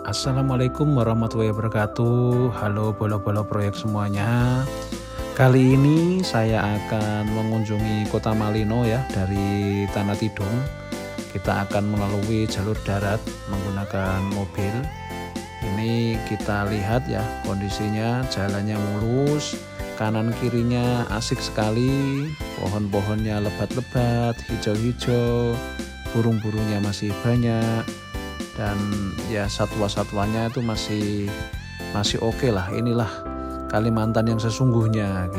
Assalamualaikum warahmatullahi wabarakatuh. Halo bolo-bolo proyek semuanya. Kali ini saya akan mengunjungi Kota Malino ya dari Tanah Tidung. Kita akan melalui jalur darat menggunakan mobil. Ini kita lihat ya kondisinya, jalannya mulus, kanan kirinya asik sekali, pohon-pohonnya lebat-lebat, hijau-hijau, burung-burungnya masih banyak. Dan ya satwa-satwanya itu masih oke lah. Inilah Kalimantan yang sesungguhnya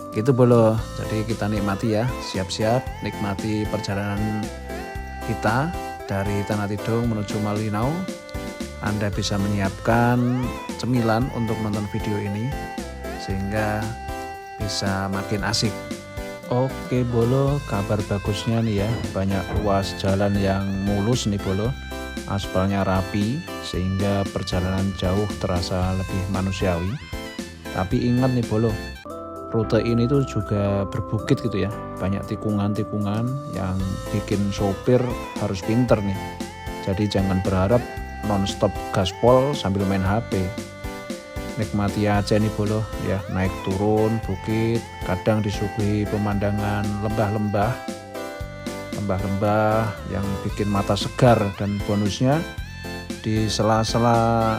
gitu bolo. Jadi kita nikmati ya, siap-siap nikmati perjalanan kita dari Tanah Tidung menuju Malino. Anda bisa menyiapkan cemilan untuk nonton video ini sehingga bisa makin asik. Oke bolo, kabar bagusnya nih ya, banyak ruas jalan yang mulus nih bolo, aspalnya rapi sehingga perjalanan jauh terasa lebih manusiawi. Tapi ingat nih bolo, rute ini tuh juga berbukit gitu ya, banyak tikungan-tikungan yang bikin sopir harus pinter nih. Jadi jangan berharap non-stop gaspol sambil main HP. Nikmati aja nih bolo ya, naik turun bukit, kadang disuguhi pemandangan lembah-lembah yang bikin mata segar, dan bonusnya di sela-sela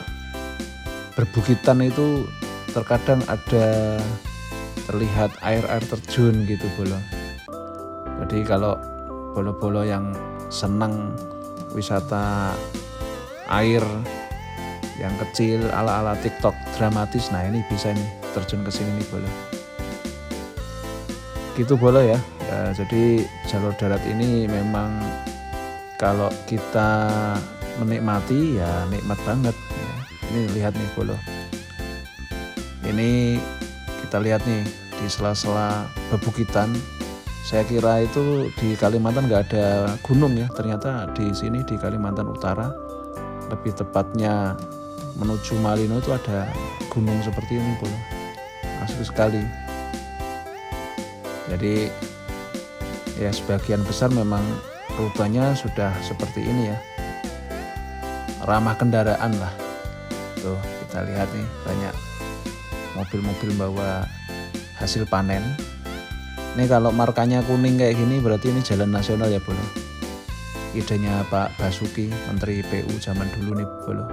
berbukitan itu terkadang ada terlihat air terjun gitu bolo. Jadi kalau bolo-bolo yang senang wisata air yang kecil ala-ala TikTok dramatis, nah ini bisa nih terjun ke sini nih bolo. Gitu bolo ya. Jadi jalur darat ini memang kalau kita menikmati ya nikmat banget ya. Ini lihat nih bolo. Ini kita lihat nih di sela-sela bebukitan. Saya kira itu di Kalimantan nggak ada gunung ya, ternyata di sini di Kalimantan Utara, lebih tepatnya menuju Malino itu ada gunung seperti ini bolo, asik sekali. Jadi ya sebagian besar memang rutenya sudah seperti ini ya, ramah kendaraan lah. Tuh kita lihat nih banyak mobil-mobil bawa hasil panen. Ini kalau markanya kuning kayak gini berarti ini jalan nasional ya bolo. Idenya Pak Basuki, Menteri PU zaman dulu nih bolo.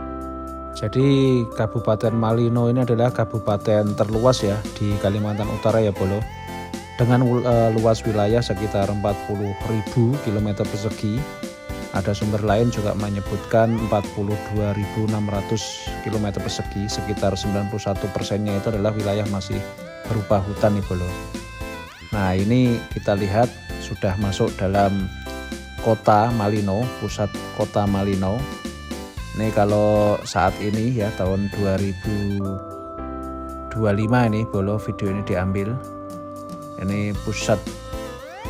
Jadi Kabupaten Malino ini adalah kabupaten terluas ya di Kalimantan Utara ya bolo. Dengan luas wilayah sekitar 40.000 km persegi. Ada sumber lain juga menyebutkan 42.600 km persegi. Sekitar 91%-nya itu adalah wilayah masih berupa hutan nih bolo. Nah ini kita lihat sudah masuk dalam Kota Malino, pusat Kota Malino. Ini kalau saat ini ya tahun 2025 ini bolo video ini diambil. Ini pusat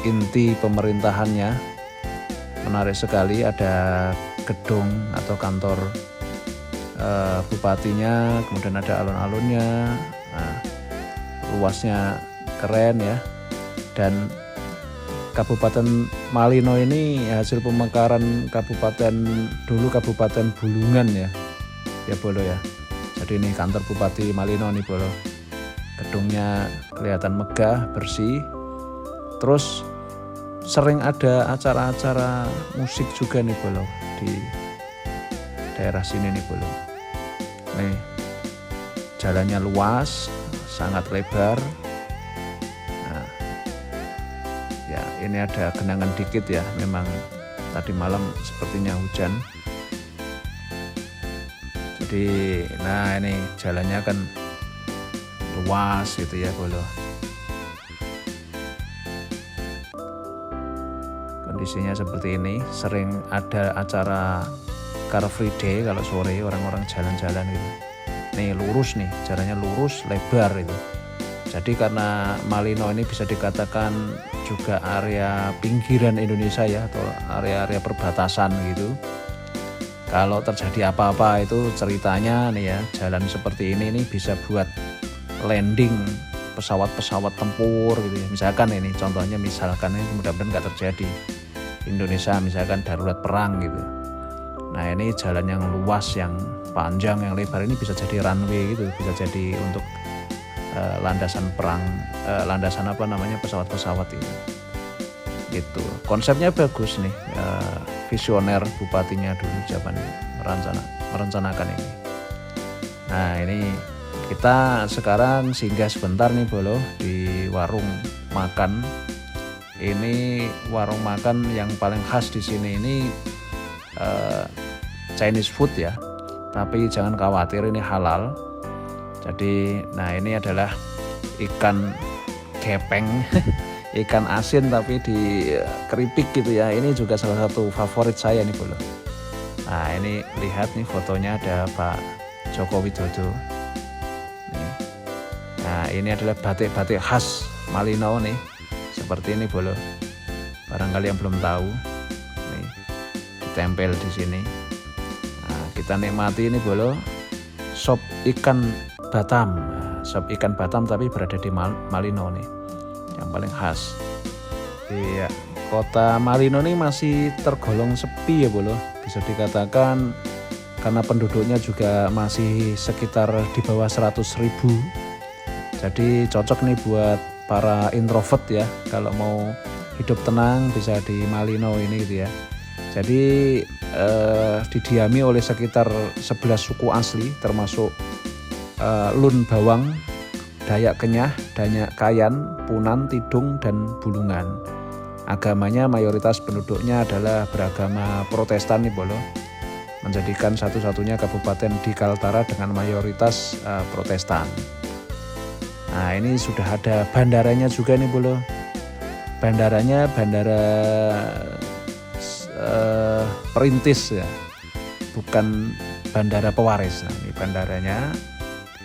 inti pemerintahannya. Menarik sekali, ada gedung atau kantor bupatinya, kemudian ada alun-alunnya. Nah, luasnya keren ya. Dan Kabupaten Malino ini hasil pemekaran Kabupaten Bulungan ya bolo ya. Jadi ini kantor Bupati Malino nih bolo. Gedungnya kelihatan megah, bersih. Terus sering ada acara-acara musik juga nih bolo di daerah sini nih bolo. Nih jalannya luas, sangat lebar. Ini ada genangan dikit ya, memang tadi malam sepertinya hujan. Jadi nah ini jalannya kan luas gitu ya bolo. Kondisinya seperti ini, sering ada acara Car Free Day kalau sore orang-orang jalan-jalan gitu. Nih lurus nih, jalannya lurus, lebar itu. Jadi karena Malino ini bisa dikatakan juga area pinggiran Indonesia ya, atau area-area perbatasan gitu. Kalau terjadi apa-apa itu ceritanya nih ya, jalan seperti ini bisa buat landing pesawat-pesawat tempur gitu ya. Misalkan ini contohnya, mudah-mudahan nggak terjadi. Indonesia misalkan darurat perang gitu. Nah ini jalan yang luas, yang panjang, yang lebar, ini bisa jadi runway gitu, bisa jadi untuk landasan perang, landasan pesawat-pesawat itu. Gitu. Konsepnya bagus nih, visioner bupatinya dulu zaman merencanakan ini. Nah ini kita sekarang singgah sebentar nih Bolo di warung makan. Ini warung makan yang paling khas di sini ini Chinese food ya, tapi jangan khawatir, ini halal. Jadi nah ini adalah ikan gepeng ikan asin tapi di keripik gitu ya. Ini juga salah satu favorit saya nih Bolo. Nah ini lihat nih fotonya, ada Pak Joko Widodo nih. Nah ini adalah batik-batik khas Malino nih, seperti ini Bolo. Barangkali yang belum tahu nih, ditempel di sini. Nah, kita nikmati ini Bolo, sop ikan Batam. Sop ikan Batam tapi berada di Malino nih, yang paling khas. Iya, kota Malino ini masih tergolong sepi ya Bolo, bisa dikatakan, karena penduduknya juga masih sekitar di bawah 100.000. Jadi cocok nih buat para introvert ya, kalau mau hidup tenang bisa di Malino ini gitu ya. Jadi didiami oleh sekitar 11 suku asli, termasuk Lun Bawang, Dayak Kenyah, Dayak Kayan, Punan, Tidung, dan Bulungan. Agamanya mayoritas penduduknya adalah beragama Protestan nih Bolo, menjadikan satu-satunya kabupaten di Kaltara dengan mayoritas Protestan. Nah ini sudah ada bandaranya juga nih Bolo. Bandaranya bandara perintis ya, bukan bandara pewaris. Nah ini bandaranya.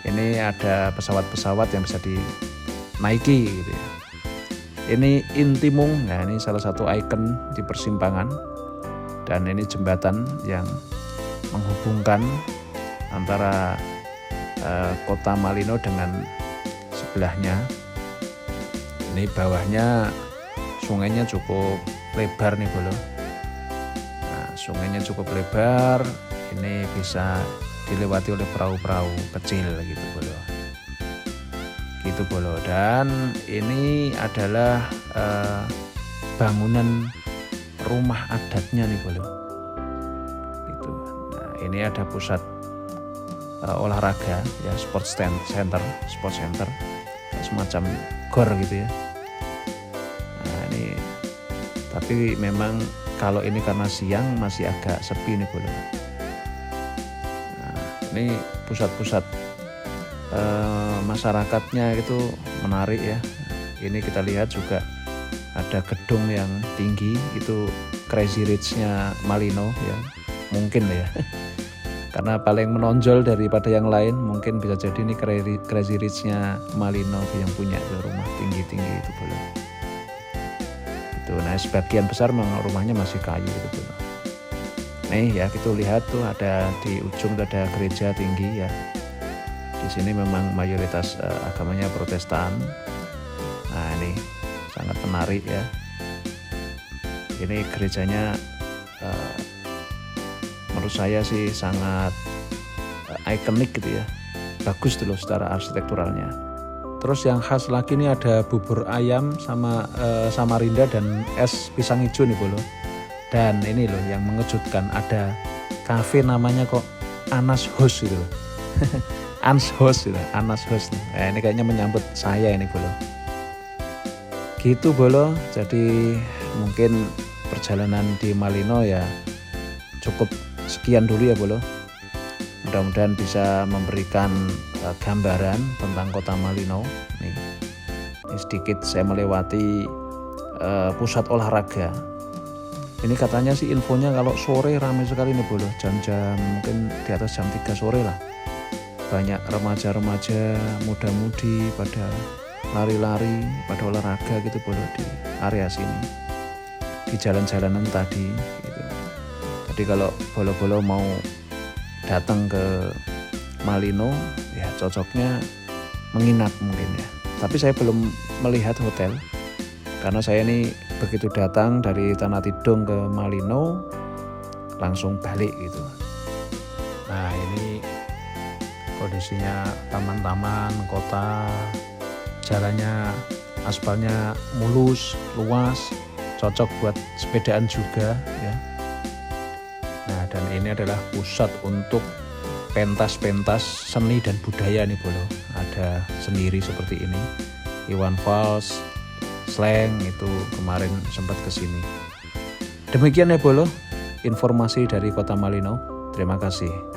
Ini ada pesawat-pesawat yang bisa dinaiki gitu ya. Ini Intimung, nah ini salah satu ikon di persimpangan. Dan ini jembatan yang menghubungkan antara kota Malino dengan sebelahnya. Ini bawahnya sungainya cukup lebar nih Bolo. Nah, sungainya cukup lebar, ini bisa dilewati oleh perahu-perahu kecil gitu Bolo. Gitu Bolo. Dan ini adalah bangunan rumah adatnya nih Bolo. Gitu. Nah, ini ada pusat olahraga ya, sport center, semacam gor gitu ya. Nah, ini tapi memang kalau ini karena siang masih agak sepi nih Bolo. Ini pusat-pusat masyarakatnya itu menarik ya. Ini kita lihat juga ada gedung yang tinggi, itu Crazy Rich-nya Malino ya, mungkin ya. Karena paling menonjol daripada yang lain, mungkin bisa jadi ini Crazy Rich-nya Malino yang punya itu rumah tinggi-tinggi itu Bolo. Itu nah sebagian besar memang rumahnya masih kayu itu Bolo. Nih ya, kita lihat tuh ada di ujung tuh ada gereja tinggi ya. Di sini memang mayoritas agamanya Protestan. Nah ini sangat menarik ya. Ini gerejanya menurut saya sih sangat ikonik gitu ya. Bagus tuh loh secara arsitekturalnya. Terus yang khas lagi nih ada bubur ayam sama Samarinda dan es pisang hijau nih Bolo. Dan ini loh yang mengejutkan, ada kafe namanya kok Anas House gitu loh. Anas House gitu, Anas House. Nah, ini kayaknya menyambut saya ini Bolo. Gitu Bolo, jadi mungkin perjalanan di Malino ya cukup sekian dulu ya Bolo. Mudah-mudahan bisa memberikan gambaran tentang kota Malino. Nih, ini sedikit saya melewati pusat olahraga. Ini katanya sih infonya kalau sore ramai sekali nih Bolo, jam-jam mungkin di atas jam 3 sore lah. Banyak remaja-remaja, muda-mudi pada lari-lari, pada olahraga gitu Bolo di area sini. Di jalan-jalanan tadi gitu. Jadi kalau Bolo-Bolo mau datang ke Malino ya cocoknya menginap mungkin ya. Tapi saya belum melihat hotel. Karena saya ini begitu datang dari Tanah Tidung ke Malino, langsung balik gitu. Nah ini kondisinya taman-taman kota, jalannya aspalnya mulus, luas, cocok buat sepedaan juga ya. Nah dan ini adalah pusat untuk pentas-pentas seni dan budaya nih Bolo. Ada sendiri seperti ini, Iwan Fals, Slang itu kemarin sempat kesini. Demikian ya Bolo, informasi dari Kota Malino. Terima kasih.